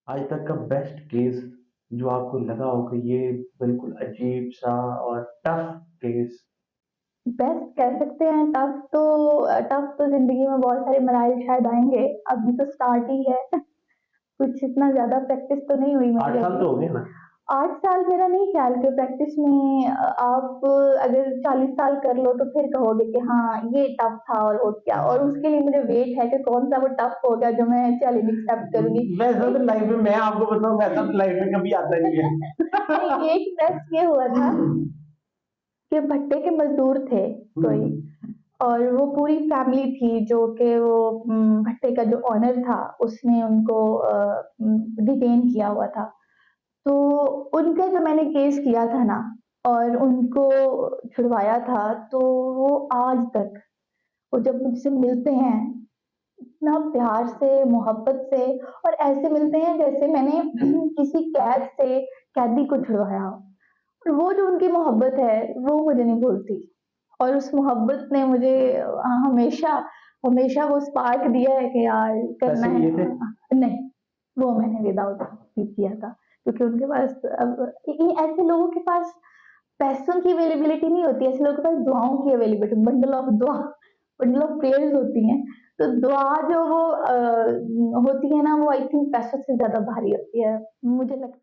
आज तक का बेस्ट केस जो आपको लगा हो कि ये बिल्कुल अजीब सा और टफ केस। बेस्ट कह सकते हैं। टफ तो जिंदगी में बहुत सारे मराइल शायद आएंगे। अभी तो स्टार्ट ही है। कुछ इतना ज्यादा प्रैक्टिस तो नहीं हुई मेरी 8 साल अभी। तो हो गए ना। 8 साल मेरा नहीं ख्याल कि प्रैक्टिस में आप अगर 40 साल कर लो तो फिर कहोगे कि हाँ ये टफ था और वो क्या, और अच्छा। उसके लिए मुझे वेट है कि कौन सा वो टफ हो गया जो मैं चैलेंज एक्सेप्ट करूंगी। वैसा तो एक लाइफ में मैं आपको बताऊं, वैसा तो लाइफ में कभी आता नहीं नहीं, है। एक बेस्ट ये हुआ था कि भट्टे के मजदूर थे कोई, और वो पूरी फैमिली थी जो कि वो भट्टे का जो ऑनर था उसने उनको डिटेन किया हुआ था। तो उनका जो मैंने केस किया था ना और उनको छुड़वाया था, तो वो आज तक वो जब मुझसे मिलते हैं इतना प्यार से मोहब्बत से, और ऐसे मिलते हैं जैसे मैंने किसी कैद से कैदी को छुड़वाया हो। और वो जो उनकी मोहब्बत है वो मुझे नहीं भूलती। और उस मोहब्बत ने मुझे हमेशा हमेशा वो स्पार्क दिया है कि यार करना पैसे है। लिए थे? नहीं, वो मैंने विदाउट भी किया था, क्योंकि उनके पास अब ऐसे लोगों के पास पैसों की अवेलेबिलिटी नहीं होती, ऐसे लोगों के पास दुआओं की अवेलेबिलिटी, बंडल ऑफ दुआ, बंडल ऑफ प्रेयर्स होती हैं। तो दुआ जो वो होती है ना, वो आई थिंक पैसों से ज्यादा भारी होती है, मुझे लगता है।